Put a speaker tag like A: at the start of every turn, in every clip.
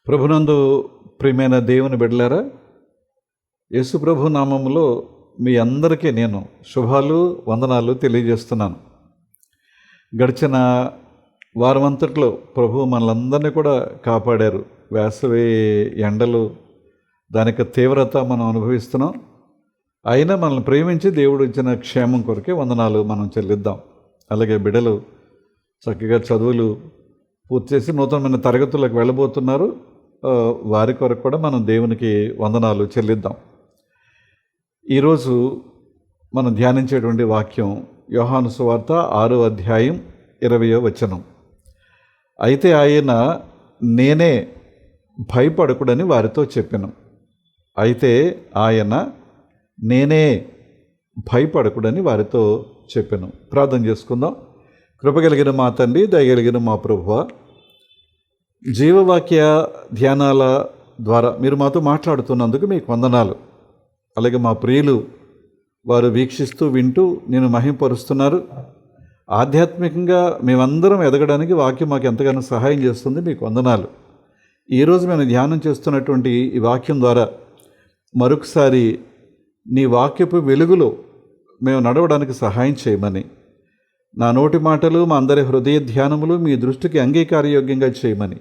A: ప్రభునందు ప్రియమైన దేవుని బిడ్డలారా, యేసు ప్రభు నామములో మీ అందరికీ నేను శుభాలు వందనాలు తెలియజేస్తున్నాను. గడిచిన వారమంతట్లో ప్రభు మనలందరినీ కూడా కాపాడారు. వేసవి ఎండలు దానికి తీవ్రత మనం అనుభవిస్తున్నాం. అయినా మనల్ని ప్రేమించి దేవుడు ఇచ్చిన క్షేమం కొరకే వందనాలు మనం చెల్లిద్దాం. అలాగే బిడ్డలు చక్కగా చదువులు పూర్తి చేసి నూతనమైన తరగతులకు వెళ్ళబోతున్నారు. వారి కొరకు కూడా మనం దేవునికి వందనాలు చెల్లిద్దాం. ఈరోజు మనం ధ్యానించేటువంటి వాక్యం యోహాను సువార్త 6వ అధ్యాయం 20వ వచనం. అయితే ఆయన నేనే, భయపడకుడని వారితో చెప్పెను. అయితే ఆయన నేనే, భయపడకుడని వారితో చెప్పెను. ప్రార్థన చేసుకుందాం. కృపగలిగిన మా తండ్రి, దయగలిగిన మా ప్రభువా, జీవవాక్య ధ్యానాల ద్వారా మీరు మాతో మాట్లాడుతున్నందుకు మీకు వందనాలు. అలాగే మా ప్రియులు వారు వీక్షిస్తూ వింటూ నేను మహింపరుస్తున్నారు. ఆధ్యాత్మికంగా మేమందరం ఎదగడానికి వాక్యం మాకు ఎంతగానో సహాయం చేస్తుంది. మీకు వందనాలు. ఈరోజు మేము ధ్యానం చేస్తున్నటువంటి ఈ వాక్యం ద్వారా మరొకసారి నీ వాక్యపు వెలుగులో మేము నడవడానికి సహాయం చేయమని, నా నోటి మాటలు మా అందరి హృదయ ధ్యానములు మీ దృష్టికి అంగీకారయోగ్యంగా చేయమని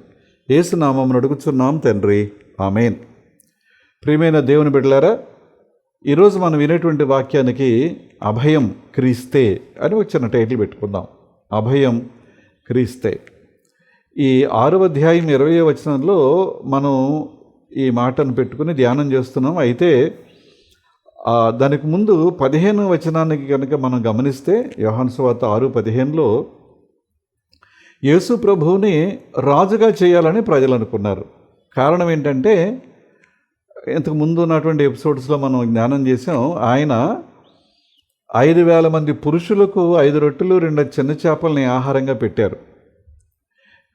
A: యేసు నామమున అడుగుచున్నాం తండ్రి, ఆమేన్. ప్రియమైన దేవుని బిడ్డలారా, ఈరోజు మనం వినేటువంటి వాక్యానికి అభయం క్రీస్తే అని ఒక చిన్న టైటిల్ పెట్టుకుందాం. అభయం క్రీస్తే. ఈ 6వ అధ్యాయం 20వ వచనంలో మనం ఈ మాటను పెట్టుకుని ధ్యానం చేస్తున్నాం. అయితే దానికి ముందు 15వ వచనానికి కనుక మనం గమనిస్తే యోహాను సువార్త 6:15లో యేసు ప్రభువుని రాజుగా చేయాలని ప్రజలు అనుకున్నారు. కారణం ఏంటంటే, ఇంతకు ముందు ఉన్నటువంటి ఎపిసోడ్స్లో మనం జ్ఞానం చేసాం. ఆయన 5,000 మంది పురుషులకు 5 రొట్టెలు 2 చిన్న చేపల్ని ఆహారంగా పెట్టారు.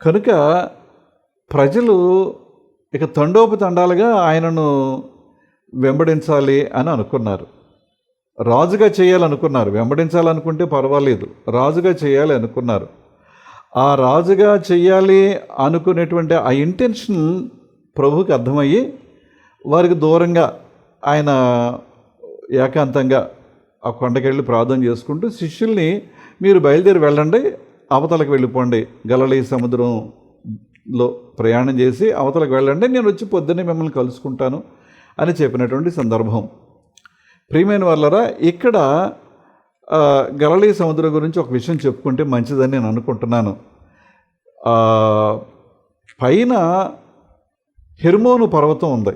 A: కనుక ప్రజలు ఇక తండోపతండాలుగా ఆయనను వెంబడించాలి అని అనుకున్నారు. రాజుగా చేయాలనుకున్నారు. వెంబడించాలనుకుంటే పర్వాలేదు, రాజుగా చేయాలి అనుకున్నారు. ఆ రాజుగా చేయాలి అనుకునేటువంటి ఆ ఇంటెన్షన్ ప్రభువుకి అర్థమయ్యి వారికి దూరంగా ఆయన ఏకాంతంగా ఆ కొండకెళ్ళి ప్రార్థన చేసుకుంటూ శిష్యుల్ని మీరు బయలుదేరి వెళ్ళండి, అవతలకు వెళ్ళిపోండి, గలిలయ సముద్రంలో ప్రయాణం చేసి అవతలకు వెళ్ళండి, నేను వచ్చి పొద్దున్నే మిమ్మల్ని కలుసుకుంటాను అని చెప్పినటువంటి సందర్భం. ప్రియమైన వాళ్ళరా, ఇక్కడ గలిలయ సముద్రం గురించి ఒక విషయం చెప్పుకుంటే మంచిదని నేను అనుకుంటున్నాను. పైన హెర్మోను పర్వతం ఉంది,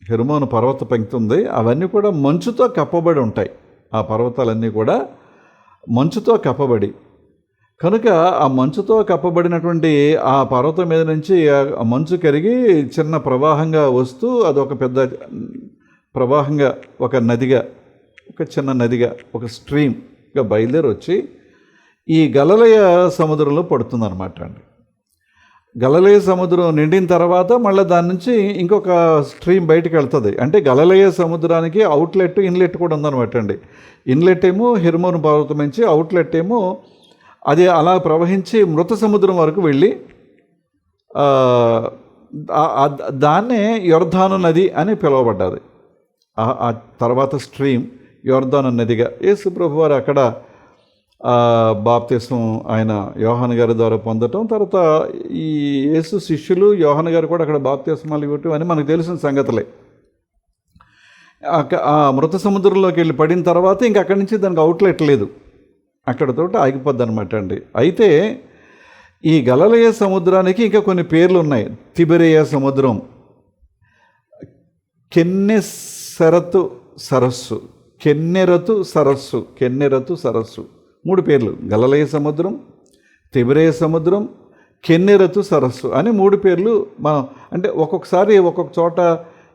A: హెర్మోను పర్వత పంక్తి ఉంది. అవన్నీ కూడా మంచుతో కప్పబడి ఉంటాయి. ఆ పర్వతాలన్నీ కూడా మంచుతో కప్పబడి, కనుక ఆ మంచుతో కప్పబడినటువంటి ఆ పర్వతం మీద నుంచి ఆ మంచు కరిగి చిన్న ప్రవాహంగా వస్తూ అదొక పెద్ద ప్రవాహంగా, ఒక నదిగా, ఒక చిన్న నదిగా, ఒక స్ట్రీమ్గా బయలుదేరి వచ్చి ఈ గలిలయ సముద్రంలో పడుతుందన్నమాట అండి. గలిలయ సముద్రం నిండిన తర్వాత మళ్ళీ దాని నుంచి ఇంకొక స్ట్రీమ్ బయటకు వెళ్తుంది. అంటే గలిలయ సముద్రానికి అవుట్లెట్, ఇన్లెట్ కూడా ఉందన్నమాట అండి. ఇన్లెట్ ఏమో హెర్మోను పర్వతం నుంచి, అవుట్లెట్ ఏమో అది అలా ప్రవహించి మృత సముద్రం వరకు వెళ్ళి దాన్నే యొర్దాను నది అని పిలువబడ్డది. ఆ తర్వాత స్ట్రీమ్ యొర్దాను నదిగా యేసు ప్రభు వారు అక్కడ బాప్తిస్మం ఆయన యోహాను గారి ద్వారా పొందటం, తర్వాత ఈ యేసు శిష్యులు యోహాను గారు కూడా అక్కడ బాప్తిస్మాలు ఇవ్వటం అని మనకు తెలిసిన సంగతులే. ఆ మృత సముద్రంలోకి వెళ్ళి పడిన తర్వాత ఇంక అక్కడి నుంచి దానికి అవుట్లెట్ లేదు, అక్కడతో ఆగిపోద్ది అనమాట అండి. అయితే ఈ గలిలయ సముద్రానికి ఇంకా కొన్ని పేర్లు ఉన్నాయి. తిబెరియ సముద్రం, కెన్నెసరతు సరస్సు, కెన్నెరతు సరస్సు, కెన్నెరతు సరస్సు, 3 పేర్లు. గలిలయ సముద్రం, తిబెరియ సముద్రం, కెన్నెరతు సరస్సు అని 3 పేర్లు. మనం అంటే ఒక్కొక్కసారి ఒక్కొక్క చోట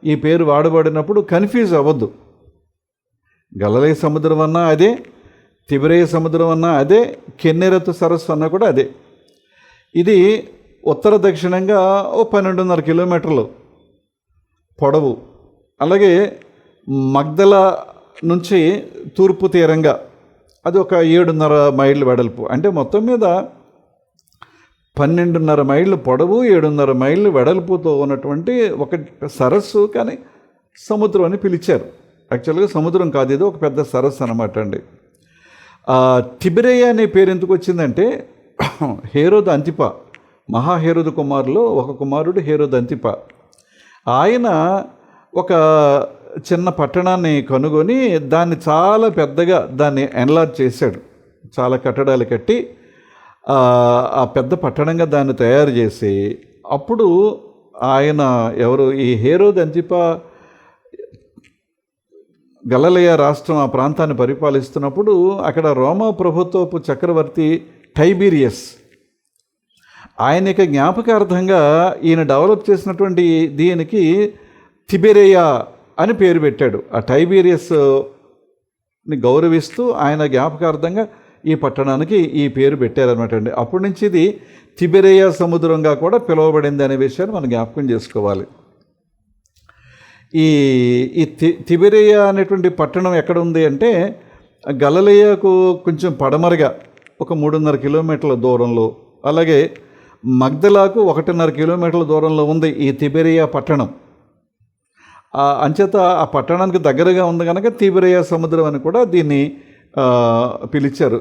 A: ఈ పేరు వాడబడినప్పుడు కన్ఫ్యూజ్ అవ్వద్దు. గలిలయ సముద్రం అన్నా అదే, తిబెరియ సముద్రం అన్నా అదే, కెన్నెరతు సరస్సు అన్నా కూడా అదే. ఇది ఉత్తర దక్షిణంగా 12.5 కిలోమీటర్లు పొడవు. అలాగే మగ్దల నుంచి తూర్పు తీరంగా అది ఒక 7.5 మైళ్ళు వెడల్పు. అంటే మొత్తం మీద 12.5 మైళ్ళు పొడవు, 7.5 మైళ్ళు వెడల్పుతో ఉన్నటువంటి ఒక సరస్సు, కానీ సముద్రం అని పిలిచారు. యాక్చువల్గా సముద్రం కాదు, ఇది ఒక పెద్ద సరస్సు అనమాట అండి. తిబెరియా అనే పేరు ఎందుకు వచ్చిందంటే, హేరోదు అంతిప, మహాహేరోదు కుమారులో ఒక కుమారుడు హేరోదు అంతిప. ఆయన ఒక చిన్న పట్టణాన్ని కనుగొని దాన్ని చాలా పెద్దగా దాన్ని ఎన్లార్జ్ చేశాడు. చాలా కట్టడాలు కట్టి ఆ పెద్ద పట్టణంగా దాన్ని తయారు చేసి, అప్పుడు ఆయన ఈ హేరోదు అంతిప గలిలయ రాష్ట్రం ఆ ప్రాంతాన్ని పరిపాలిస్తున్నప్పుడు అక్కడ రోమా ప్రభుత్వపు చక్రవర్తి టైబీరియస్ ఆయనకి జ్ఞాపకార్థంగా ఈయన డెవలప్ చేసినటువంటి దీనికి తిబెరియా అని పేరు పెట్టాడు. ఆ టైబీరియస్ని గౌరవిస్తూ ఆయన జ్ఞాపకార్థంగా ఈ పట్టణానికి ఈ పేరు పెట్టారనమాట అండి. అప్పటి నుంచి ఇది తిబెరియా సముద్రంగా కూడా పిలువబడింది అనే విషయాన్ని మనం జ్ఞాపకం చేసుకోవాలి. ఈ తిబెరియా అనేటువంటి పట్టణం ఎక్కడ ఉంది అంటే, గలిలయకు కొంచెం పడమరగా ఒక 3.5 కిలోమీటర్ల దూరంలో, అలాగే మగ్దలాకు 1.5 కిలోమీటర్ల దూరంలో ఉంది ఈ తిబెరియా పట్టణం. అంచేత ఆ పట్టణానికి దగ్గరగా ఉంది కనుక తిబెరియా సముద్రం అని కూడా దీన్ని పిలిచారు.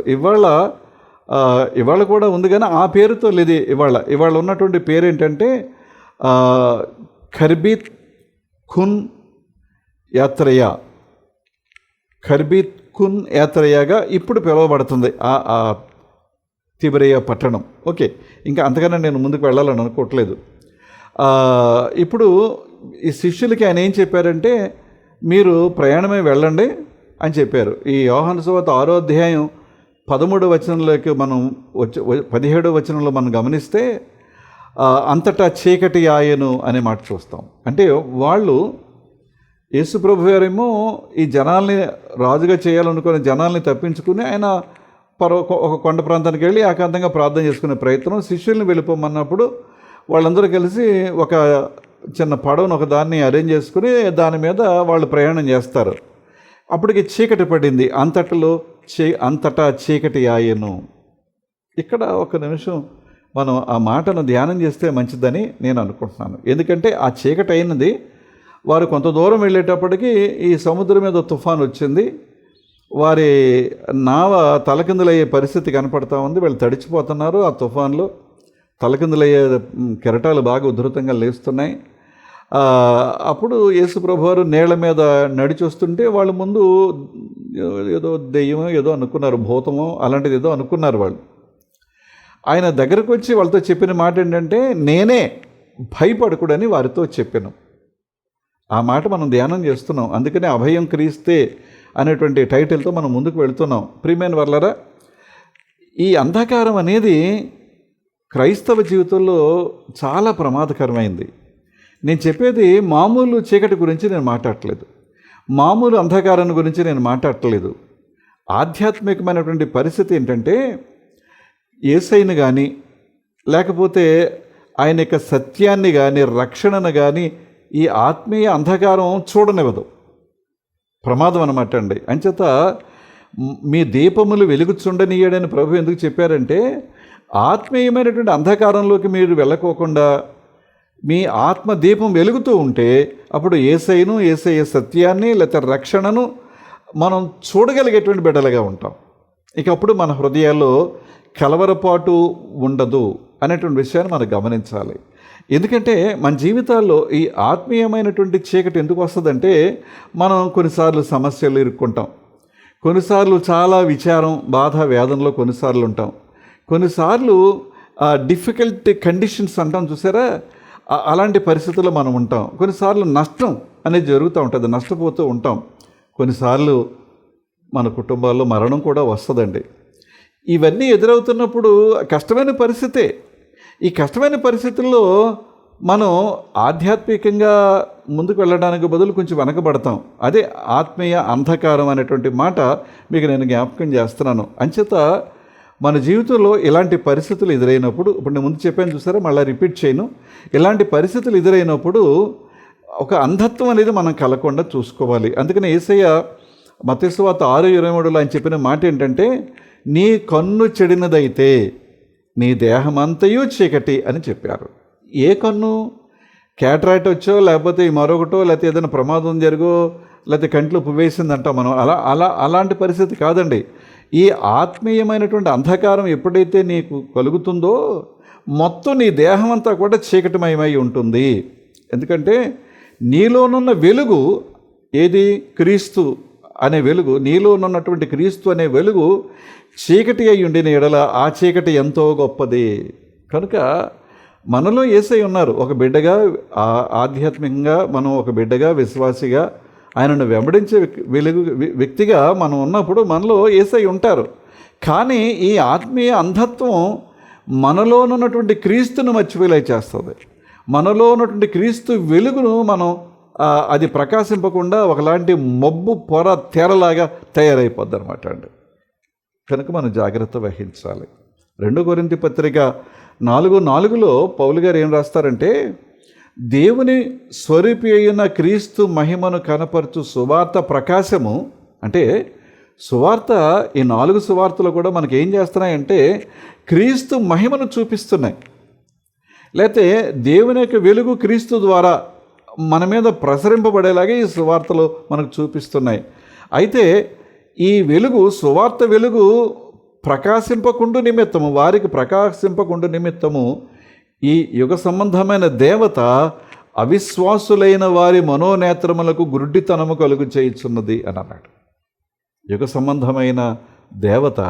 A: ఇవాళ కూడా ఉంది, కానీ ఆ పేరుతో లేదు. ఇవాళ ఉన్నటువంటి పేరు ఏంటంటే ఖర్బీత్ ఖున్ యాత్రయా, ఖర్బీత్ ఖున్ యాత్రయాగా ఇప్పుడు పిలువబడుతుంది ఆ తిబెరియా పట్టణం. ఓకే, ఇంకా అంతకన్నా నేను ముందుకు వెళ్ళాలని అనుకోవట్లేదు. ఇప్పుడు ఈ శిష్యులకి ఆయన ఏం చెప్పారంటే, మీరు ప్రయాణమే వెళ్ళండి అని చెప్పారు. ఈ యోహాను సువార్త 6వ అధ్యాయం 13వ వచనంలోకి మనం 17వ వచనంలో మనం గమనిస్తే, అంతటా చీకటి ఆయను అనే మాట చూస్తాం. అంటే వాళ్ళు, యేసుప్రభు గారేమో ఈ జనాల్ని రాజుగా చేయాలనుకునే జనాల్ని తప్పించుకుని ఆయన ఒక కొండ ప్రాంతానికి వెళ్ళి ఏకాంతంగా ప్రార్థన చేసుకునే ప్రయత్నం. శిష్యుల్ని వెళ్ళిపోమన్నప్పుడు వాళ్ళందరూ కలిసి ఒక చిన్న పడవను ఒక దాన్ని అరేంజ్ చేసుకుని దాని మీద వాళ్ళు ప్రయాణం చేస్తారు. అప్పటికి చీకటి పడింది. అంతటా చీకటి ఆయను. ఇక్కడ ఒక నిమిషం మనం ఆ మాటను ధ్యానం చేస్తే మంచిదని నేను అనుకుంటున్నాను. ఎందుకంటే ఆ చీకటి అయినది, వారు కొంత దూరం వెళ్ళేటప్పటికి ఈ సముద్రం మీద తుఫాన్ వచ్చింది. వారి నావ తలకిందులయ్యే పరిస్థితి కనపడతా ఉంది. వీళ్ళు తడిచిపోతున్నారు. ఆ తుఫాన్లో తలకిందులయ్యే కెరటాలు బాగా ఉధృతంగా లేస్తున్నాయి. అప్పుడు యేసుప్రభు వారు నీళ్ల మీద నడిచొస్తుంటే వాళ్ళ ముందు ఏదో దెయ్యమో ఏదో అనుకున్నారు, భూతమో అలాంటిది ఏదో అనుకున్నారు వాళ్ళు. ఆయన దగ్గరకు వచ్చి వాళ్ళతో చెప్పిన మాట ఏంటంటే, నేనే, భయపడకూడని వారితో చెప్పాను. ఆ మాట మనం ధ్యానం చేస్తున్నాం. అందుకనే అభయం క్రీస్తే అనేటువంటి టైటిల్తో మనం ముందుకు వెళుతున్నాం. ప్రియమైన వర్లరా, ఈ అంధకారం అనేది క్రైస్తవ జీవితంలో చాలా ప్రమాదకరమైంది. నేను చెప్పేది మామూలు చీకటి గురించి నేను మాట్లాడట్లేదు, మామూలు అంధకారం గురించి నేను మాట్లాడట్లేదు. ఆధ్యాత్మికమైనటువంటి పరిస్థితి ఏంటంటే, యేసయ్యను కానీ లేకపోతే ఆయన యొక్క సత్యాన్ని కానీ రక్షణను కానీ ఈ ఆత్మీయ అంధకారం చూడనివ్వదు. ప్రమాదం అన్నమాట అండి. అంచేత మీ దీపములు వెలుగుచుండనీయడని ప్రభు ఎందుకు చెప్పారంటే, ఆత్మీయమైనటువంటి అంధకారంలోకి మీరు వెళ్ళకోకుండా మీ ఆత్మ దీపం వెలుగుతూ ఉంటే అప్పుడు యేసయ్య సత్యాన్ని లేకపోతే రక్షణను మనం చూడగలిగేటువంటి బిడ్డలుగా ఉంటాం. ఇక అప్పుడు మన హృదయాల్లో కలవరపాటు ఉండదు అనేటువంటి విషయాన్ని మనం గమనించాలి. ఎందుకంటే మన జీవితాల్లో ఈ ఆత్మీయమైనటువంటి చీకటి ఎందుకు వస్తుందంటే, మనం కొన్నిసార్లు సమస్యలు ఇరుక్కుంటాం, కొన్నిసార్లు చాలా విచారం, బాధ, వేదనలో కొన్నిసార్లు ఉంటాం, కొన్నిసార్లు డిఫికల్ట్ కండిషన్స్ అంటాం చూసారా, అలాంటి పరిస్థితుల్లో మనం ఉంటాం. కొన్నిసార్లు నష్టం అనేది జరుగుతూ ఉంటుంది, నష్టపోతూ ఉంటాం. కొన్నిసార్లు మన కుటుంబాల్లో మరణం కూడా వస్తుందండి. ఇవన్నీ ఎదురవుతున్నప్పుడు కష్టమైన పరిస్థితే. ఈ కష్టమైన పరిస్థితుల్లో మనం ఆధ్యాత్మికంగా ముందుకు వెళ్ళడానికి బదులు కొంచెం వెనకబడతాం. అదే ఆత్మీయ అంధకారం అనేటువంటి మాట మీకు నేను జ్ఞాపకం చేస్తున్నాను. అంచేత మన జీవితంలో ఇలాంటి పరిస్థితులు ఎదురైనప్పుడు, ఇప్పుడు నేను ముందు చెప్పాను చూసారా, మళ్ళీ రిపీట్ చేయను, ఇలాంటి పరిస్థితులు ఎదురైనప్పుడు ఒక అంధత్వం అనేది మనం కలగకుండా చూసుకోవాలి. అందుకని యేసయ్య మత్తయి సువార్త 6:23 ఆయన చెప్పిన మాట ఏంటంటే, నీ కన్ను చెడినదైతే నీ దేహమంతయు చీకటి అని చెప్పారు. ఏ కన్ను? క్యాటరాక్ట్ వచ్చో, లేకపోతే మరొకటో, లేకపోతే ఏదైనా ప్రమాదం జరిగో, లేకపోతే కంట్లో పువ్వేసిందంటాం మనం. అలాంటి పరిస్థితి కాదండి. ఈ ఆత్మీయమైనటువంటి అంధకారం ఎప్పుడైతే నీకు కలుగుతుందో మొత్తం నీ దేహం అంతా కూడా చీకటిమయమై ఉంటుంది. ఎందుకంటే నీలోనున్న వెలుగు ఏది? క్రీస్తు అనే వెలుగు. నీలోనున్నటువంటి క్రీస్తు అనే వెలుగు చీకటి అయి ఉండిన ఎడల ఆ చీకటి ఎంతో గొప్పది. కనుక మనలో యేసయ్య ఉన్నారు. ఒక బిడ్డగా, ఆధ్యాత్మికంగా మనం ఒక బిడ్డగా, విశ్వాసిగా, ఆయనను వెంబడించే వ్యక్తిగా మనం ఉన్నప్పుడు మనలో యేసయ్య ఉంటారు. కానీ ఈ ఆత్మీయ అంధత్వం మనలోనున్నటువంటి క్రీస్తును మర్చిపోయేలా చేస్తుంది. మనలో ఉన్నటువంటి క్రీస్తు వెలుగును మనం అది ప్రకాశింపకుండా ఒకలాంటి మబ్బు పొర తెరలాగా తయారైపోద్ది అనమాట అండి. కనుక మనం జాగ్రత్త వహించాలి. 2 కొరింథీ పత్రిక 4:4 పౌలు గారు ఏం రాస్తారంటే, దేవుని స్వరూపి అయిన క్రీస్తు మహిమను కనపరచు సువార్త ప్రకాశము. అంటే సువార్త, ఈ 4 సువార్తలు కూడా మనకి ఏం చేస్తున్నాయంటే క్రీస్తు మహిమను చూపిస్తున్నాయి. లేకపోతే దేవుని యొక్క వెలుగు క్రీస్తు ద్వారా మన మీద ప్రసరింపబడేలాగే ఈ సువార్తలు మనకు చూపిస్తున్నాయి. అయితే ఈ వెలుగు, సువార్త వెలుగు ప్రకాశింపకుండు నిమిత్తము, వారికి ప్రకాశింపకుండు నిమిత్తము ఈ యుగ సంబంధమైన దేవత అవిశ్వాసులైన వారి మనోనేత్రములకు గుడ్డితనము కలుగు చేయుచున్నది అని అన్నాడు. యుగ సంబంధమైన దేవత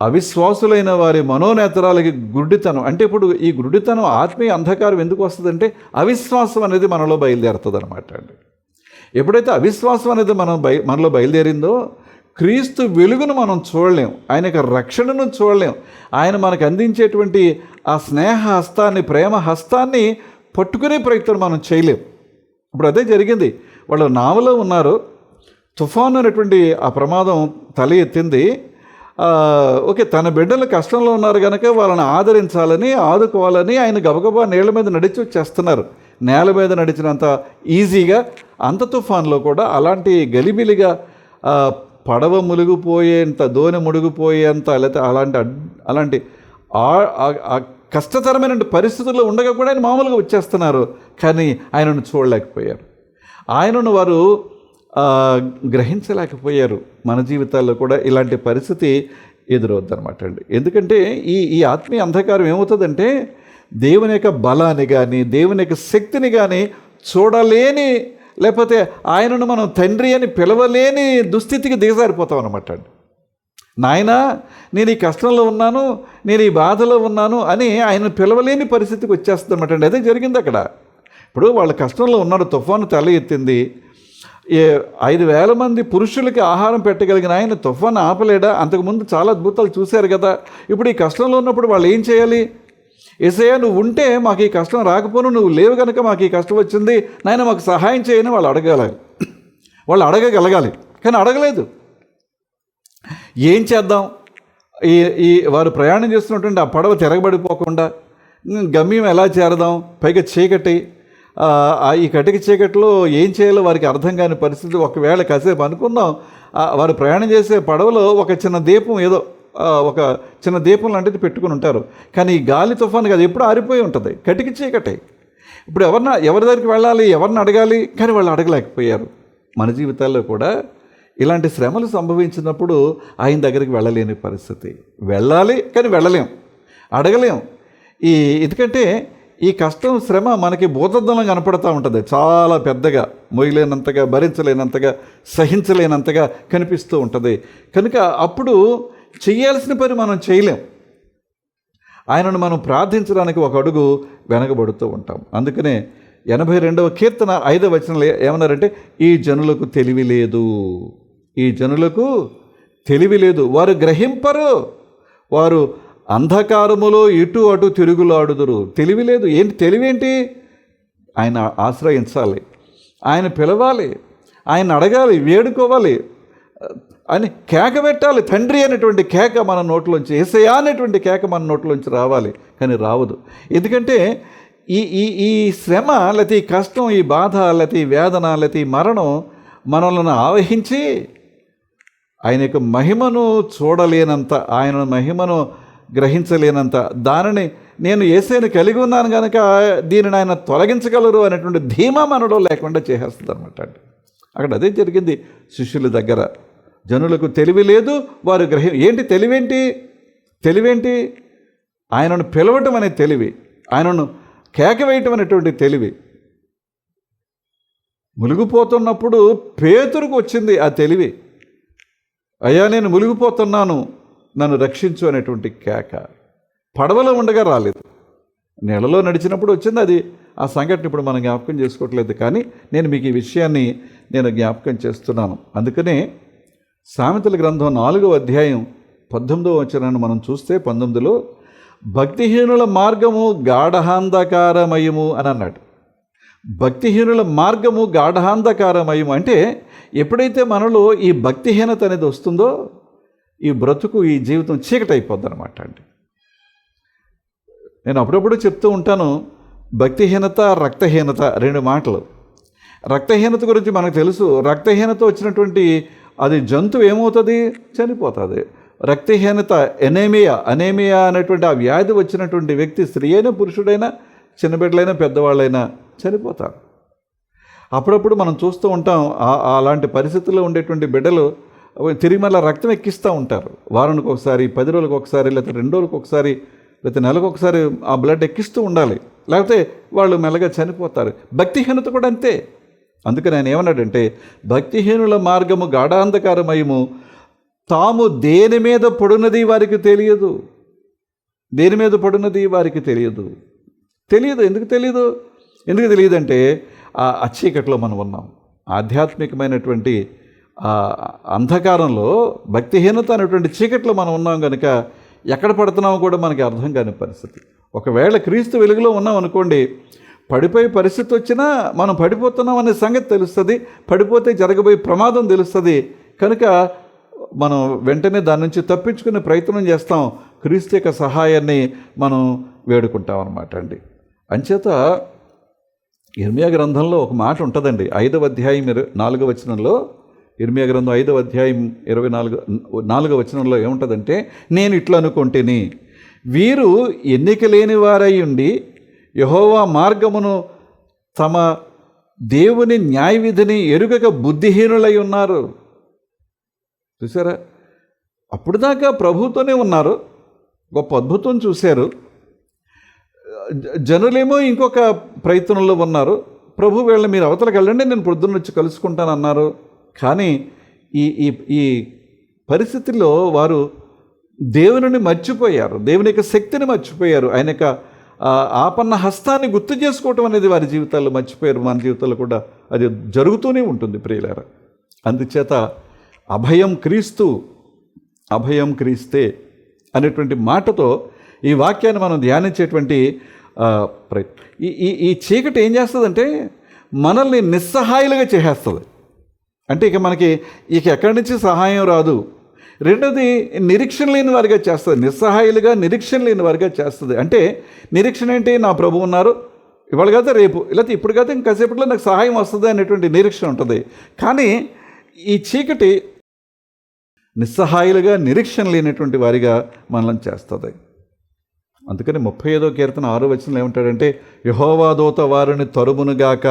A: అవిశ్వాసులైన వారి మనోనేత్రాలకి గుడ్డితనం. అంటే ఇప్పుడు ఈ గుడ్డితనం, ఆత్మీయ అంధకారం ఎందుకు వస్తుందంటే అవిశ్వాసం అనేది మనలో బయలుదేరుతుంది అనమాట అండి. ఎప్పుడైతే అవిశ్వాసం అనేది మనలో బయలుదేరిందో క్రీస్తు వెలుగును మనం చూడలేం, ఆయన యొక్క రక్షణను చూడలేం, ఆయన మనకు అందించేటువంటి ఆ స్నేహ హస్తాన్ని, ప్రేమ హస్తాన్ని పట్టుకునే ప్రయత్నం మనం చేయలేం. ఇప్పుడు అదే జరిగింది. వాళ్ళు నావలో ఉన్నారు, తుఫాను అనేటువంటి ఆ ప్రమాదం తల ఎత్తింది. ఓకే, తన బిడ్డలు కష్టంలో ఉన్నారు కనుక వాళ్ళని ఆదరించాలని, ఆదుకోవాలని ఆయన గబగబా నీళ్ళ మీద నడిచి వచ్చేస్తున్నారు. నేల మీద నడిచినంత ఈజీగా అంత తుఫాన్లో కూడా అలాంటి గలిబిలిగా పడవ మునిగిపోయేంత, దోణి మునిగిపోయేంత, లేకపోతే అలాంటి కష్టతరమైన పరిస్థితుల్లో ఉండగా కూడా ఆయన మామూలుగా వచ్చేస్తున్నారు. కానీ ఆయనను చూడలేకపోయారు, ఆయనను వారు గ్రహించలేకపోయారు. మన జీవితాల్లో కూడా ఇలాంటి పరిస్థితి ఎదురవుద్దనమాట అండి. ఎందుకంటే ఈ ఆత్మీయ అంధకారం ఏమవుతుందంటే దేవుని యొక్క బలాన్ని కానీ, దేవుని యొక్క శక్తిని కానీ చూడలేని, లేకపోతే ఆయనను మనం తండ్రి అని పిలవలేని దుస్థితికి దిగజారిపోతాం అనమాట అండి. నాయన, నేను ఈ కష్టంలో ఉన్నాను, నేను ఈ బాధలో ఉన్నాను అని ఆయనను పిలవలేని పరిస్థితికి వచ్చేస్తుంది అనమాట అండి. అదే జరిగింది అక్కడ. ఇప్పుడు వాళ్ళ కష్టంలో ఉన్నారు, తుఫాను తల ఎత్తింది. 5,000 మంది పురుషులకి ఆహారం పెట్టగలిగిన ఆయన తుఫాను ఆపలేడా? అంతకుముందు చాలా అద్భుతాలు చూశారు కదా. ఇప్పుడు ఈ కష్టంలో ఉన్నప్పుడు వాళ్ళు ఏం చేయాలి? యేసయ్యా, నువ్వు ఉంటే మాకు ఈ కష్టం రాకపోను, నువ్వు లేవు కనుక మాకు ఈ కష్టం వచ్చింది, నాయన మాకు సహాయం చేయని వాళ్ళు అడగగలగాలి. కానీ అడగలేదు. ఏం చేద్దాం? వారు ప్రయాణం చేస్తున్నటువంటి ఆ పడవ తిరగబడిపోకుండా గమ్యం ఎలా చేరదాం? పైగా చీకటి, ఈ కటిక చీకటిలో ఏం చేయాలో వారికి అర్థం కాని పరిస్థితి. ఒకవేళ కాసేపు అనుకుందాం, వారు ప్రయాణం చేసే పడవలో ఒక చిన్న దీపం, ఏదో ఒక చిన్న దీపం లాంటిది పెట్టుకుని ఉంటారు. కానీ ఈ గాలి తుఫాను అది ఎప్పుడు ఆరిపోయి ఉంటుంది, కటిక చీకటి. ఇప్పుడు ఎవరి దగ్గరికి వెళ్ళాలి, ఎవరిని అడగాలి? కానీ వాళ్ళు అడగలేకపోయారు. మన జీవితాల్లో కూడా ఇలాంటి శ్రమలు సంభవించినప్పుడు ఆయన దగ్గరికి వెళ్ళలేని పరిస్థితి. వెళ్ళాలి కానీ వెళ్ళలేం, అడగలేం. ఎందుకంటే ఈ కష్టం, శ్రమ మనకి భూతద్దంలో కనపడుతూ ఉంటుంది. చాలా పెద్దగా, మొయ్యలేనంతగా, భరించలేనంతగా, సహించలేనంతగా కనిపిస్తూ ఉంటుంది. కనుక అప్పుడు చేయాల్సిన పని మనం చేయలేం. ఆయనను మనం ప్రార్థించడానికి ఒక అడుగు వెనకబడుతూ ఉంటాం. అందుకనే 82వ కీర్తన 5వ వచనంలో ఏమన్నారంటే, ఈ జనులకు తెలివి లేదు, ఈ జనులకు తెలివి లేదు, వారు గ్రహింపరు, వారు అంధకారములో ఇటు అటు తిరుగులాడుదురు. తెలివి లేదు. ఏంటి తెలివేంటి? ఆయన ఆశ్రయించాలి, ఆయన పిలవాలి, ఆయన అడగాలి, వేడుకోవాలి అని కేక పెట్టాలి. తండ్రి అనేటువంటి కేక మన నోట్లోంచి, యేసయ్యా అనేటువంటి కేక మన నోట్లోంచి రావాలి. కానీ రావదు. ఎందుకంటే ఈ శ్రమ, లేకపోతే ఈ కష్టం, ఈ బాధ, లేకపోతే ఈ వేదన, లేకపోతే ఈ మరణం మనల్ని ఆవహించి ఆయన యొక్క మహిమను చూడలేనంత, ఆయన మహిమను గ్రహించలేనంత దానిని నేను యేసయ్యను కలిగి ఉన్నాను కనుక దీనిని ఆయన తొలగించగలరు అనేటువంటి ధీమా మనలో లేకుండా చేసేస్తుంది అనమాట అండి. అక్కడ అదే జరిగింది శిష్యుల దగ్గర. జనులకు తెలివి లేదు, వారు ఏంటి తెలివేంటి? ఆయనను పిలవటం అనే తెలివి, ఆయనను కేకవేయటం అనేటువంటి తెలివి. మునిగిపోతున్నప్పుడు పేతురుకు వచ్చింది ఆ తెలివి. అయ్యా నేను మునిగిపోతున్నాను, నన్ను రక్షించు అనేటువంటి కేక. పడవలో ఉండగా రాలేదు, నీళ్ళలో నడిచినప్పుడు వచ్చింది అది. ఆ సంఘటన ఇప్పుడు మనం జ్ఞాపకం చేసుకోవట్లేదు, కానీ నేను మీకు ఈ విషయాన్ని నేను జ్ఞాపకం చేస్తున్నాను. అందుకనే సామెతల గ్రంథం 4వ అధ్యాయం 19వ వచనాన్ని మనం చూస్తే 19లో భక్తిహీనుల మార్గము గాఢాంధకారమయము అని అన్నాడు. భక్తిహీనుల మార్గము గాఢాంధకారమయము అంటే ఎప్పుడైతే మనలో ఈ భక్తిహీనత అనేది వస్తుందో ఈ బ్రతుకు, ఈ జీవితం చీకటైపోద్ది అనమాట అండి. నేను అప్పుడప్పుడు చెప్తూ ఉంటాను, భక్తిహీనత, రక్తహీనత 2 మాటలు. రక్తహీనత గురించి మనకు తెలుసు. రక్తహీనత వచ్చినటువంటి అది జంతువు ఏమవుతుంది? చనిపోతుంది. రక్తహీనత అనేమియా అనేటువంటి ఆ వ్యాధి వచ్చినటువంటి వ్యక్తి, స్త్రీ అయినా పురుషుడైనా, చిన్నబిడ్డలైనా పెద్దవాళ్ళైనా చనిపోతారు. అప్పుడప్పుడు మనం చూస్తూ ఉంటాం అలాంటి పరిస్థితుల్లో ఉండేటువంటి బిడ్డలు తిరిగి మళ్ళీ రక్తం ఎక్కిస్తూ ఉంటారు. వారానికి ఒకసారి, 10 రోజులకు ఒకసారి, లేకపోతే 2 రోజులకు ఒకసారి, లేకపోతే నెలకు ఒకసారి ఆ బ్లడ్ ఎక్కిస్తూ ఉండాలి, లేకపోతే వాళ్ళు మెల్లగా చనిపోతారు. భక్తిహీనత కూడా అంతే. అందుకని ఆయన ఏమన్నాడంటే, భక్తిహీనుల మార్గము గాఢాంధకారమయము, తాము దేని మీద పడున్నది వారికి తెలియదు. దేని మీద పడున్నది వారికి తెలియదు. ఎందుకు తెలియదంటే ఆ చీకట్లో మనం ఉన్నాం. ఆధ్యాత్మికమైనటువంటి అంధకారంలో, భక్తిహీనత అనేటువంటి చీకట్లో మనం ఉన్నాం కనుక ఎక్కడ పడుతున్నామో కూడా మనకి అర్థం కాని పరిస్థితి. ఒకవేళ క్రీస్తు వెలుగులో ఉన్నాం అనుకోండి, పడిపోయే పరిస్థితి వచ్చినా మనం పడిపోతున్నాం అనే సంగతి తెలుస్తుంది, పడిపోతే జరగబోయే ప్రమాదం తెలుస్తుంది. కనుక మనం వెంటనే దాని నుంచి తప్పించుకునే ప్రయత్నం చేస్తాం. క్రీస్తు యొక్క సహాయాన్ని మనం వేడుకుంటాం అన్నమాట అండి. అంచేత ఇర్మియా గ్రంథంలో ఒక మాట ఉంటుందండి, 5వ అధ్యాయం 4వ వచనంలో. ఇర్మియా గ్రంథం 5వ అధ్యాయం 4వ వచనంలో ఏముంటుందంటే, నేను ఇట్లా అనుకుంటేని వీరు ఎన్నిక లేని వారై ఉండి యెహోవా మార్గమును, తమ దేవుని న్యాయ విధిని ఎరుగక బుద్ధిహీనులై ఉన్నారు. చూసారా? అప్పుడు దాకా ప్రభువుతోనే ఉన్నారు, గొప్ప అద్భుతం చూశారు. జనులేమో ఇంకొక ప్రయత్నంలో ఉన్నారు. ప్రభు వీళ్ళని మీరు అవతలకు వెళ్ళండి, నేను పొద్దున్న వచ్చి కలుసుకుంటానన్నారు. కానీ ఈ పరిస్థితుల్లో వారు దేవుని మర్చిపోయారు, దేవుని యొక్క శక్తిని మర్చిపోయారు, ఆయన యొక్క ఆపన్న హస్తాన్ని గుర్తు చేసుకోవటం అనేది వారి జీవితాల్లో మర్చిపోయారు. మన జీవితాల్లో కూడా అది జరుగుతూనే ఉంటుంది ప్రియులారా. అందుచేత అభయం క్రీస్తే అనేటువంటి మాటతో ఈ వాక్యాన్ని మనం ధ్యానించేటువంటి ఈ చీకటి ఏం చేస్తుందంటే మనల్ని నిస్సహాయులుగా చేసేస్తుంది. అంటే మనకి ఎక్కడి నుంచి సహాయం రాదు. రెండోది, నిరీక్షణ లేని వారిగా చేస్తుంది. నిస్సహాయులుగా, నిరీక్షణ లేని వారిగా చేస్తుంది. అంటే నిరీక్షణ ఏంటి? నా ప్రభు ఉన్నారు, ఇవాళ కాదు రేపు, లేకపోతే ఇప్పుడు కాదు ఇంకాసేపట్లో నాకు సహాయం వస్తుంది అనేటువంటి నిరీక్షణ ఉంటుంది. కానీ ఈ చీకటి నిస్సహాయులుగా, నిరీక్షణ లేనటువంటి వారిగా మనల్ని చేస్తుంది. అందుకని 35వ కీర్తన 6వ వచనంలో ఏమంటాడంటే, యెహోవా దూత వారిని తరుమునుగాక,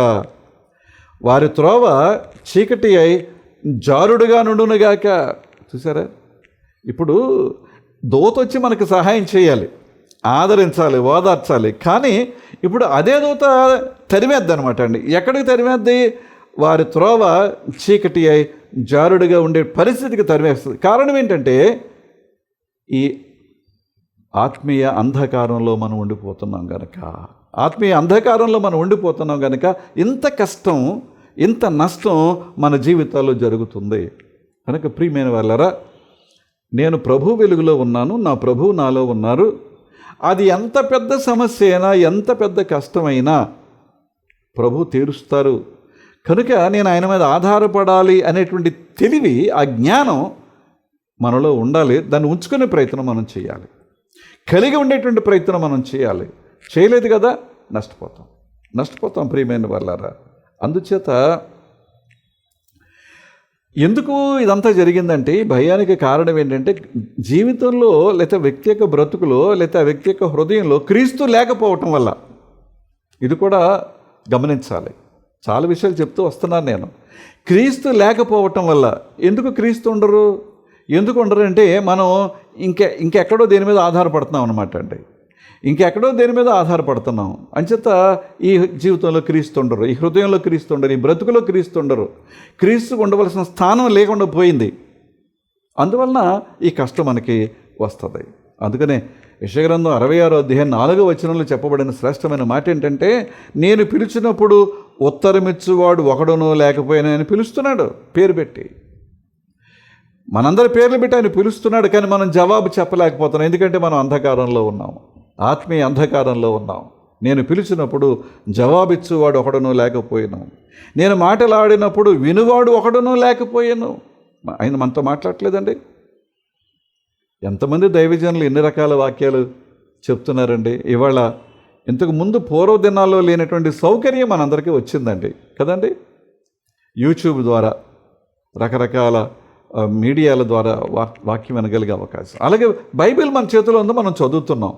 A: వారి త్రోవ చీకటి అయి జారుడుగా నుండునుగాక. చూసారా? ఇప్పుడు దూత వచ్చి మనకు సహాయం చేయాలి, ఆదరించాలి, ఓదార్చాలి. కానీ ఇప్పుడు అదే దూత తరిమేద్ది అనమాట అండి. ఎక్కడికి తరిమేద్ది? వారి త్రోవ చీకటి అయి జారుడుగా ఉండే పరిస్థితికి తరిమేస్తుంది. కారణం ఏంటంటే ఈ ఆత్మీయ అంధకారంలో మనం ఉండిపోతున్నాం కనుక ఇంత కష్టం, ఇంత నష్టం మన జీవితాల్లో జరుగుతుంది. కనుక ప్రియమైన వాళ్ళారా, నేను ప్రభు వెలుగులో ఉన్నాను, నా ప్రభువు నాలో ఉన్నారు. అది ఎంత పెద్ద సమస్య అయినా, ఎంత పెద్ద కష్టమైనా ప్రభు తీరుస్తారు. కనుక నేను ఆయన మీద ఆధారపడాలి అనేటువంటి తెలివి, ఆ జ్ఞానం మనలో ఉండాలి. దాన్ని ఉంచుకునే ప్రయత్నం మనం చేయాలి, కలిగి ఉండేటువంటి ప్రయత్నం మనం చేయాలి. చేయలేదు కదా, నష్టపోతాం ప్రియమైన వాళ్ళారా. అందుచేత ఎందుకు ఇదంతా జరిగిందంటే భయానికి కారణం ఏంటంటే జీవితంలో లేకపోతే వ్యక్తి యొక్క బ్రతుకులో లేకపోతే ఆ వ్యక్తి యొక్క హృదయంలో క్రీస్తు లేకపోవటం వల్ల. ఇది కూడా గమనించాలి. చాలా విషయాలు చెప్తూ వస్తున్నాను నేను. క్రీస్తు లేకపోవటం వల్ల. ఎందుకు క్రీస్తు ఉండరు? ఎందుకు ఉండరు అంటే మనం ఇంకెక్కడో దేని మీద ఆధారపడుతున్నాం అనమాట అండి. ఇంకెక్కడో దేని మీద ఆధారపడుతున్నాం అంచేత ఈ జీవితంలో క్రీస్తు ఉండరు, ఈ హృదయంలో క్రీస్తు ఉండరు, ఈ బ్రతుకులో క్రీస్తు ఉండరు. క్రీస్తుకు ఉండవలసిన స్థానం లేకుండా పోయింది. అందువలన ఈ కష్టం మనకి వస్తుంది. అందుకనే యెషయా గ్రంథం 66వ అధ్యాయం 4వ వచనంలో చెప్పబడిన శ్రేష్టమైన మాట ఏంటంటే, నేను పిలిచినప్పుడు ఉత్తరమిచ్చువాడు ఒకడునో లేకపోయినా అని పిలుస్తున్నాడు పేరు పెట్టి. మనందరి పేర్లు పెట్టి ఆయన పిలుస్తున్నాడు, కానీ మనం జవాబు చెప్పలేకపోతున్నాం. ఎందుకంటే మనం అంధకారంలో ఉన్నాం, ఆత్మీయ అంధకారంలో ఉన్నాం. నేను పిలిచినప్పుడు జవాబిచ్చువాడు ఒకడునో లేకపోయాను, నేను మాటలాడినప్పుడు వినువాడు ఒకడునో లేకపోయాను. ఆయన మనతో మాట్లాడలేదండి. ఎంతమంది దైవజనులు ఎన్ని రకాల వాక్యాలు చెప్తున్నారండి. ఇవాళ ఇంతకు ముందు పూర్వ దినాల్లో లేనటువంటి సౌకర్యం మనందరికీ వచ్చిందండి కదండి. యూట్యూబ్ ద్వారా, రకరకాల మీడియాల ద్వారా వాక్యం వినగలిగే అవకాశం. అలాగే బైబిల్ మన చేతిలో ఉందో మనం చదువుతున్నాం.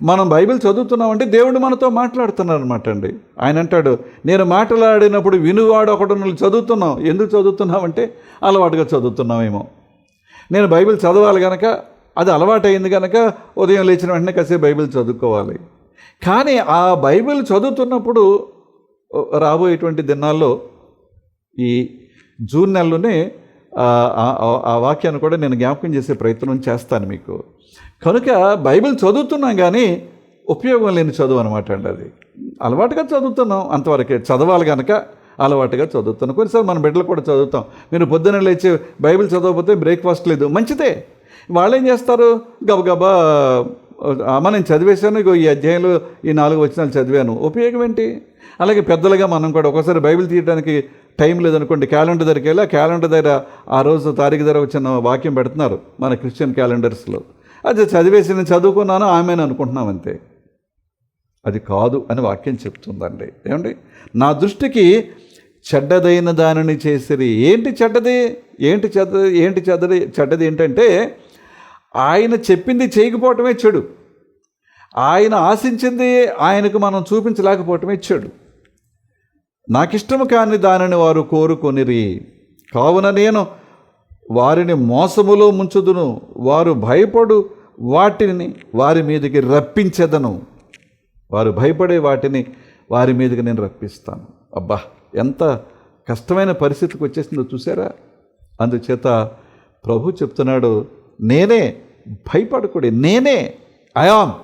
A: మనం బైబిల్ చదువుతున్నామంటే దేవుడు మనతో మాట్లాడుతున్నారు అనమాట అండి. ఆయన అంటాడు, నేను మాట్లాడినప్పుడు వినువాడు ఒకడు చదువుతున్నాం. ఎందుకు చదువుతున్నామంటే అలవాటుగా చదువుతున్నామేమో. నేను బైబిల్ చదవాలి కనుక, అది అలవాటైంది కనుక ఉదయం లేచిన వెంటనే కాసేపు బైబిల్ చదువుకోవాలి. కానీ ఆ బైబిల్ చదువుతున్నప్పుడు రాబోయేటువంటి దినాల్లో ఈ జూన్ నెలలోనే ఆ వాక్యాన్ని కూడా నేను జ్ఞాపకం చేసే ప్రయత్నం చేస్తాను మీకు. కనుక బైబిల్ చదువుతున్నాం కానీ ఉపయోగం లేని చదువు అనమాట అండి. అది అలవాటుగా చదువుతున్నాం, అంతవరకే. చదవాలి కనుక అలవాటుగా చదువుతున్నాం. కొన్నిసార్లు మన బిడ్డలు కూడా చదువుతాం. మీరు పొద్దున్న లేచి బైబిల్ చదవకపోతే బ్రేక్ఫాస్ట్ లేదు, మంచిదే. వాళ్ళు ఏం చేస్తారు, గబగబా అమ్మ నేను చదివేశాను, ఇగో ఈ అధ్యాయంలో ఈ 4 వచనాలు చదివాను, ఉపయోగం ఏంటి? అలాగే పెద్దలుగా మనం కూడా ఒకసారి బైబిల్ తీయడానికి టైం లేదనుకోండి, క్యాలెండర్ దగ్గరికి వెళ్ళి ఆ క్యాలెండర్ దగ్గర ఆ రోజు తారీఖు దగ్గర వచ్చిన వాక్యం పెడుతున్నారు మన క్రిస్టియన్ క్యాలెండర్స్లో. అది చదివేసి నేను చదువుకున్నాను ఆమెను అనుకుంటున్నాం అంతే. అది కాదు అని వాక్యం చెప్తుందండి. ఏమండి, నా దృష్టికి చెడ్డదైన దానిని చేసిరి. ఏంటి చెడ్డది? చెడ్డది ఏంటంటే ఆయన చెప్పింది చేయకపోవటమే చెడు. ఆయన ఆశించింది ఆయనకు మనం చూపించలేకపోవటమే చెడు. నాకిష్టము కాని దానిని వారు కోరుకొనిరి, కావున నేను వారిని మోసములో ముంచుదును, వారు భయపడు వాటిని వారి మీదకి రప్పించెదను. వారు భయపడే వాటిని వారి మీదకి నేను రప్పిస్తాను. అబ్బా, ఎంత కష్టమైన పరిస్థితికి వచ్చేసిందో చూసారా? అందుచేత ప్రభు చెప్తున్నాడు, నేనే, భయపడకూడదు, నేనే, ఐయామ్,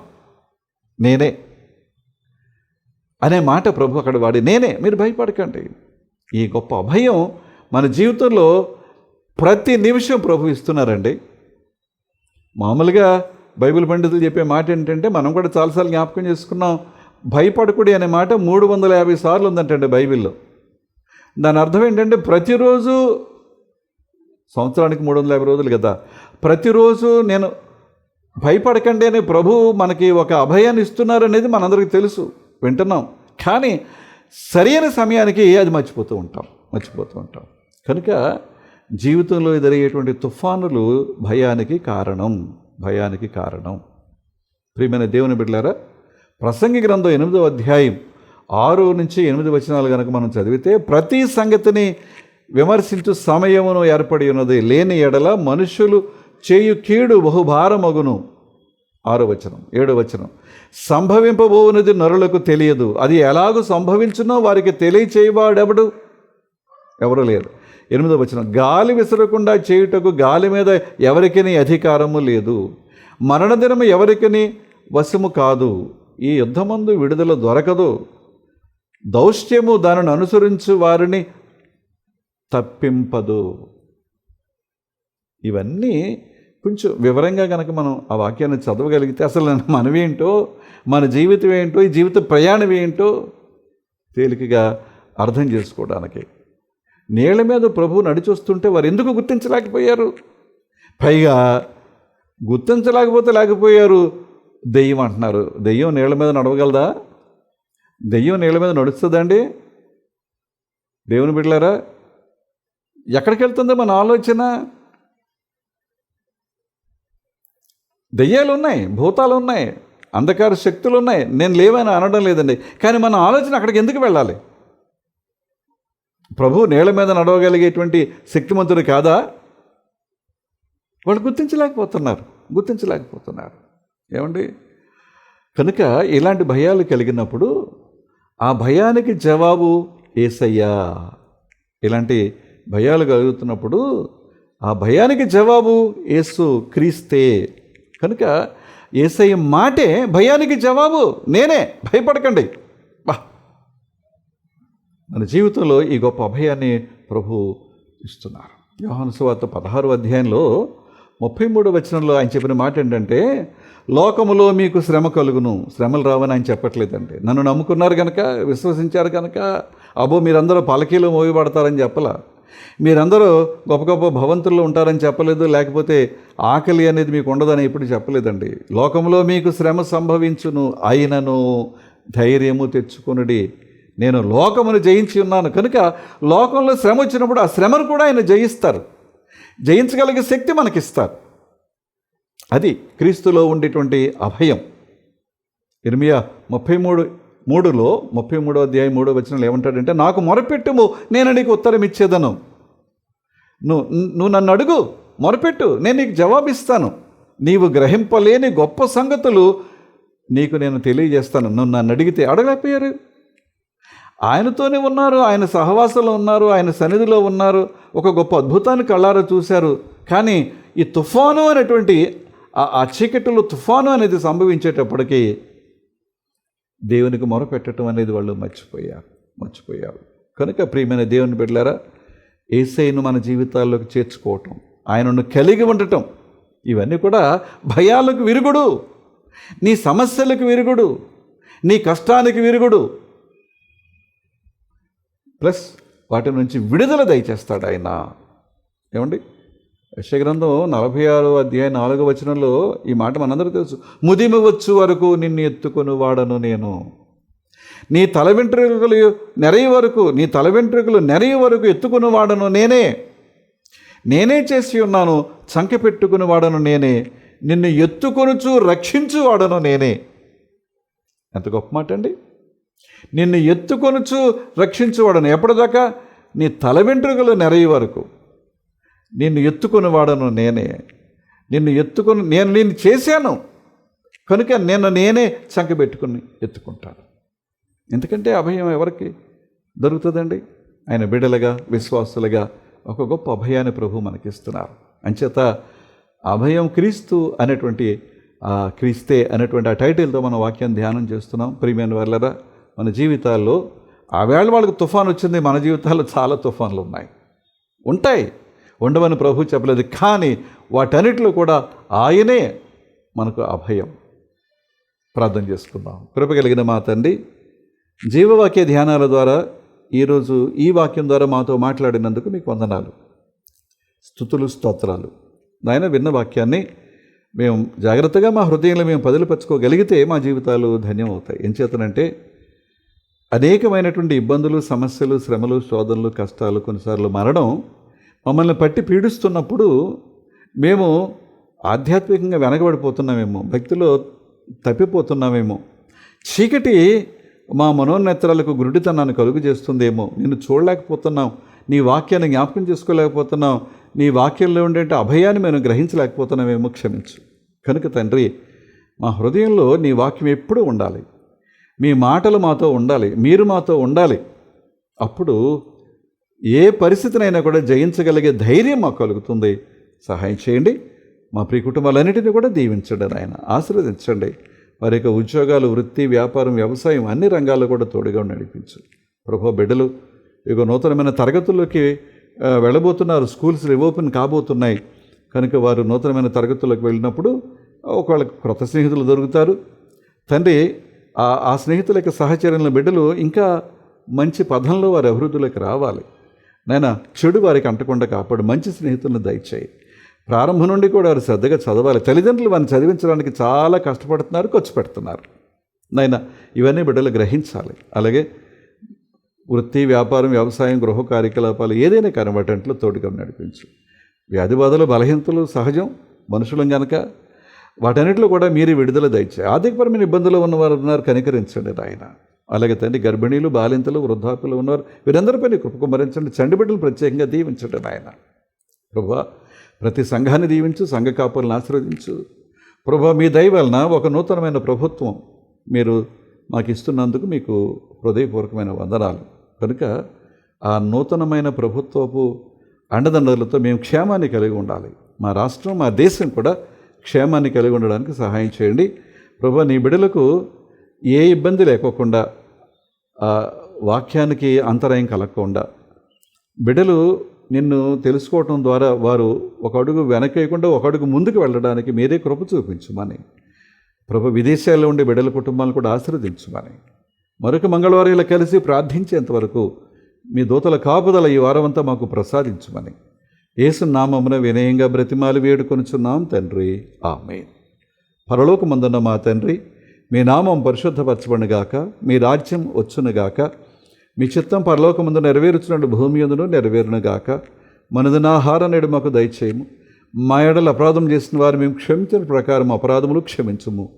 A: నేనే అనే మాట ప్రభు అక్కడ వాడి, నేనే, మీరు భయపడకండి. ఈ గొప్ప అభయం మన జీవితంలో ప్రతి నిమిషం ప్రభు ఇస్తున్నారండి. మామూలుగా బైబిల్ పండితులు చెప్పే మాట ఏంటంటే, మనం కూడా చాలాసార్లు జ్ఞాపకం చేసుకున్నాం, భయపడకుడి అనే మాట 350 సార్లు ఉందంటండి బైబిల్లో. దాని అర్థం ఏంటంటే ప్రతిరోజు, సంవత్సరానికి 350 రోజులు కదా, ప్రతిరోజు నేను భయపడకండి అనే ప్రభు మనకి ఒక అభయాన్ని ఇస్తున్నారు అనేది మనందరికీ తెలుసు, వింటున్నాం. కానీ సరైన సమయానికి అది మర్చిపోతూ ఉంటాం. కనుక జీవితంలో ఎదురయ్యేటువంటి తుఫానులు భయానికి కారణం. ప్రియమైన దేవుని బిడ్డలారా, ప్రసంగి గ్రంథం 8వ అధ్యాయం 6 నుంచి 8 వచనాలు కనుక మనం చదివితే, ప్రతి సంగతిని విమర్శించు సమయమును ఏర్పడి ఉన్నది, లేని ఎడల మనుషులు చేయు కీడు బహుభారమగును. 6వ వచనం. 7వ వచనం, సంభవింపబోవునది నరులకు తెలియదు, అది ఎలాగూ సంభవించునో వారికి తెలియచేయవాడెవడు? ఎవరు లేరు. 8వ వచనం, గాలి విసరకుండా చేయుటకు గాలి మీద ఎవరికీ అధికారము లేదు, మరణదినము ఎవరికీ వశము కాదు, ఈ యుద్ధమందు విడుదల దొరకదు, దౌష్ట్యము దానిని అనుసరించు వారిని తప్పింపదు. ఇవన్నీ కొంచెం వివరంగా కనుక మనం ఆ వాక్యాన్ని చదవగలిగితే అసలు మనమేంటో, మన జీవితం ఏంటో, ఈ జీవిత ప్రయాణం ఏంటో తేలికగా అర్థం చేసుకోవడానికి. నీళ్ల మీద ప్రభువు నడిచొస్తుంటే వారు ఎందుకు గుర్తించలేకపోయారు? పైగా లేకపోయారు, దెయ్యం అంటున్నారు. దెయ్యం నీళ్ల మీద నడవగలదా? దెయ్యం నీళ్ల మీద నడుస్తుందండి? దేవుని బిడ్డలారా, ఎక్కడికి వెళ్తుందో మన ఆలోచన? దెయ్యాలు ఉన్నాయి, భూతాలు ఉన్నాయి, అంధకార శక్తులు ఉన్నాయి. నేను లేవని అనడం లేదండి, కానీ మన ఆలోచన అక్కడికి ఎందుకు వెళ్ళాలి? ప్రభు నేల మీద నడవగలిగేటువంటి శక్తిమంతుడు కాదా? వాళ్ళు గుర్తించలేకపోతున్నారు. ఏమండి? కనుక ఇలాంటి భయాలు కలిగినప్పుడు ఆ భయానికి జవాబు యేసయ్యా. ఇలాంటి భయాలు కలుగుతున్నప్పుడు ఆ భయానికి జవాబు యేసు క్రీస్తే. కనుక యేసయ్య మాటే భయానికి జవాబు. నేనే, భయపడకండి. మన జీవితంలో ఈ గొప్ప అభయాన్ని ప్రభు ఇస్తున్నారు. యోహాను సువార్త 16వ అధ్యాయంలో 33వ వచనంలో ఆయన చెప్పిన మాట ఏంటంటే, లోకములో మీకు శ్రమ కలుగును. శ్రమలు రావని ఆయన చెప్పట్లేదండి. నన్ను నమ్ముకున్నారు కనుక, విశ్వసించారు కనుక, అబ్బో మీరందరూ పలకీలో మోయబడతారని చెప్పలా. మీరందరూ గొప్ప గొప్ప భవంతుల్లో ఉంటారని చెప్పలేదు, లేకపోతే ఆకలి అనేది మీకు ఉండదని ఎప్పుడు చెప్పలేదండి. లోకంలో మీకు శ్రమ సంభవించును, అయినను ధైర్యము తెచ్చుకొనుడి, నేను లోకమును జయించి ఉన్నాను. కనుక లోకంలో శ్రమ వచ్చినప్పుడు ఆ శ్రమను కూడా ఆయన జయిస్తారు, జయించగలిగే శక్తి మనకిస్తారు. అది క్రీస్తులో ఉండేటువంటి అభయం. ఇర్మియా 33:3లో 33వ అధ్యాయం 3వ వచనంలో ఏమంటాడంటే, నాకు మొరపెట్టుము, నేను నీకు ఉత్తరం ఇచ్చేదను. నువ్వు నన్ను అడుగు, మొరపెట్టు, నేను నీకు జవాబిస్తాను. నీవు గ్రహింపలేని గొప్ప సంగతులు నీకు నేను తెలియజేస్తాను. నువ్వు నన్ను అడిగితే. అడగలేకపోయారు. ఆయనతోనే ఉన్నారు, ఆయన సహవాసంలో ఉన్నారు, ఆయన సన్నిధిలో ఉన్నారు, ఒక గొప్ప అద్భుతాన్ని కళ్ళారా చూశారు. కానీ ఈ తుఫాను అనేటువంటి ఆ చీకటిలో తుఫాను అనేది సంభవించేటప్పటికీ దేవునికి మొరపెట్టడం అనేది వాళ్ళు మర్చిపోయారు. కనుక ప్రియమైన దేవుని బిడ్డలారా, యేసయ్యను మన జీవితాల్లోకి చేర్చుకోవటం, ఆయనను కలిగి ఉండటం, ఇవన్నీ కూడా భయాలకు విరుగుడు, నీ సమస్యలకు విరుగుడు, నీ కష్టానికి విరుగుడు, ప్లస్ వాటి నుంచి విడుదల దయచేస్తాడు ఆయన. ఏమండి? యెషయా గ్రంథం 46వ అధ్యాయం 4వ వచనంలో ఈ మాట మనందరూ తెలుసు. ముదిమి వచ్చు వరకు నిన్ను ఎత్తుకొని వాడను నేను, నీ తల వెంట్రుకలు నెరయ వరకు ఎత్తుకుని వాడను నేనే చేసి ఉన్నాను, చంక పెట్టుకుని వాడను నేనే, నిన్ను ఎత్తుకొనుచు రక్షించు వాడను నేనే. ఎంత గొప్ప మాట అండి! నిన్ను ఎత్తుకొనుచు రక్షించువాడను. ఎప్పటిదాకా? నీ తల వెంట్రుకలు నెరయ వరకు నిన్ను ఎత్తుకొని వాడను నేనే. నేను నిన్ను చేశాను కనుక నేనే చంకబెట్టుకుని ఎత్తుకుంటాను. ఎందుకంటే అభయం ఎవరికి దొరుకుతుందండి? ఆయన బిడ్డలుగా, విశ్వాసులుగా ఒక గొప్ప అభయాన్ని ప్రభు మనకిస్తున్నారు. అంచేత అభయం క్రీస్తు అనేటువంటి క్రీస్తే అనేటువంటి ఆ టైటిల్తో మన వాక్యాన్ని ధ్యానం చేస్తున్నాం. ప్రియమైన వాళ్ళరా, మన జీవితాల్లో ఆవేళ వాళ్ళకి తుఫాను వచ్చింది, మన జీవితాల్లో చాలా తుఫాన్లు ఉంటాయి, ఉండవని ప్రభు చెప్పలేదు. కానీ వాటన్నిటిలో కూడా ఆయనే మనకు అభయం. ప్రార్థన చేసుకుందాం. కృప కలిగిన మా తండ్రి, జీవవాక్య ధ్యానాల ద్వారా ఈరోజు ఈ వాక్యం ద్వారా మాతో మాట్లాడినందుకు మీకు వందనాలు, స్తుతులు, స్తోత్రాలు. నాయన, విన్న వాక్యాన్ని మేము జాగ్రత్తగా మా హృదయంలో మేము పదిలిపరచుకోగలిగితే మా జీవితాలు ధన్యమవుతాయి. ఏం చేతనంటే అనేకమైనటువంటి ఇబ్బందులు, సమస్యలు, శ్రమలు, శోధనలు, కష్టాలు, కొన్నిసార్లు మరణం మమ్మల్ని పట్టి పీడిస్తున్నప్పుడు మేము ఆధ్యాత్మికంగా వెనకబడిపోతున్నామేమో, భక్తిలో తప్పిపోతున్నామేమో, చీకటి మా మనోనేత్రాలకు గురుడితనాన్ని కలుగు చేస్తుందేమో, నిన్ను చూడలేకపోతున్నాం, నీ వాక్యాన్ని జ్ఞాపకం చేసుకోలేకపోతున్నాం, నీ వాక్యంలో ఉండే అభయాన్ని మేము గ్రహించలేకపోతున్నామేమో, క్షమించు. కనుక తండ్రి, మా హృదయంలో నీ వాక్యం ఎప్పుడూ ఉండాలి, మీ మాటలు మాతో ఉండాలి, మీరు మాతో ఉండాలి. అప్పుడు ఏ పరిస్థితినైనా కూడా జయించగలిగే ధైర్యం మాకు కలుగుతుంది. సహాయం చేయండి. మా ప్రియ కుటుంబాలన్నిటినీ కూడా దీవించండి నాయన, ఆశీర్వదించండి. వారి యొక్క ఉద్యోగాలు, వృత్తి, వ్యాపారం, వ్యవసాయం అన్ని రంగాల్లో కూడా తోడుగా నడిపించు ప్రభు. బిడ్డలు ఇక నూతనమైన తరగతుల్లోకి వెళ్ళబోతున్నారు, స్కూల్స్ రిఓపెన్ కాబోతున్నాయి కనుక వారు నూతనమైన తరగతుల్లోకి వెళ్ళినప్పుడు ఒకవేళ క్రొత్త స్నేహితులు దొరుకుతారు తండ్రి. ఆ స్నేహితుల యొక్క సహచర్యంలో బిడ్డలు ఇంకా మంచి పదంలో వారి అభివృద్ధిలోకి రావాలి నాయన. చెడు వారికి అంటకుండా కాపాడు, మంచి స్నేహితులను దయచేయి. ప్రారంభం నుండి కూడా వారు శ్రద్ధగా చదవాలి. తల్లిదండ్రులు వారిని చదివించడానికి చాలా కష్టపడుతున్నారు, ఖర్చు పెడుతున్నారు నాయన. ఇవన్నీ బిడ్డలు గ్రహించాలి. అలాగే వృత్తి, వ్యాపారం, వ్యవసాయం, గృహ కార్యకలాపాలు ఏదైనా కానీ వాటంట్లో తోడుగా నడిపించు. వ్యాధి బాధలు, బలహీనతలు సహజం మనుషులం కనుక వాటన్నిటిలో కూడా మీరు విడుదల దయచేయి. ఆర్థికపరమైన ఇబ్బందులు ఉన్నవారు ఉన్నారు, కనికరించండి నాయన. అలాగే తండ్రి గర్భిణీలు, బాలింతలు, వృద్ధాప్యులు ఉన్నవారు వీరందరిపైన కృప కుమ్మరించండి. చండి బిడ్డలు ప్రత్యేకంగా దీవించండి నాయన. ప్రభువా ప్రతి సంఘాన్ని దీవించు, సంఘ కాపులను ఆశీర్వదించు. ప్రభువా మీ దయ వలన ఒక నూతనమైన ప్రభుత్వం మీరు మాకు ఇస్తున్నందుకు మీకు హృదయపూర్వకమైన వందనాలు. కనుక ఆ నూతనమైన ప్రభుత్వపు అండదండలతో మేము క్షేమాన్ని కలిగి ఉండాలి. మా రాష్ట్రం, మా దేశం కూడా క్షేమాన్ని కలిగి ఉండడానికి సహాయం చేయండి. ప్రభువా నీ బిడ్డలకు ఏ ఇబ్బంది లేకోకుండా, ఆ వాక్యానికి అంతరాయం కలగకుండా, బిడ్డలు నిన్ను తెలుసుకోవటం ద్వారా వారు ఒక అడుగు వెనకేయకుండా ఒక అడుగు ముందుకు వెళ్ళడానికి మీరే కృప చూపించమని, ప్రభు విదేశాల్లో ఉండే బిడ్డల కుటుంబాలను కూడా ఆశీర్వదించమని, మరొక మంగళవారం ఇలా కలిసి ప్రార్థించేంతవరకు మీ దూతల కాపుదల ఈ వారమంతా మాకు ప్రసాదించమని యేసు నామమున వినయంగా బ్రతిమాలి వేడుకొనుచున్నాం తండ్రి. ఆమేన్. పరలోకమందున్న మా తండ్రి, మీ నామం పరిశుద్ధపరచబడుగాక, మీ రాజ్యం వచ్చునుగాక, మీ చిత్తం పరలోకమందు నెరవేరుచున్నట్టు భూమి యందును నెరవేరునుగాక. మనదినాహారం నేడు మాకు దయచేయము. మా ఎడల అపరాధం చేసిన వారు మేము క్షమించిన ప్రకారం అపరాధములు క్షమించుము.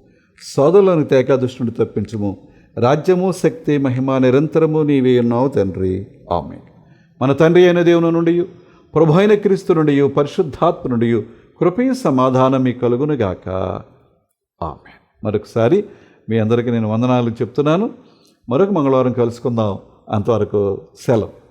A: సోదరులను తేకాదుష్టుని తప్పించుము. రాజ్యము, శక్తి, మహిమ నిరంతరము నీవే ఉన్నావు తండ్రి. ఆమేన్. మన తండ్రి అయిన దేవుని నుండి, ప్రభు అయిన క్రీస్తు నుండి, పరిశుద్ధాత్మ నుండి కృపయ సమాధానం మీ కలుగునుగాక. ఆమేన్. మరొకసారి మీ అందరికీ నేను వందనాలు చెప్తున్నాను. మరొక మంగళవారం కలుసుకుందాం. అంతవరకు సెలవు.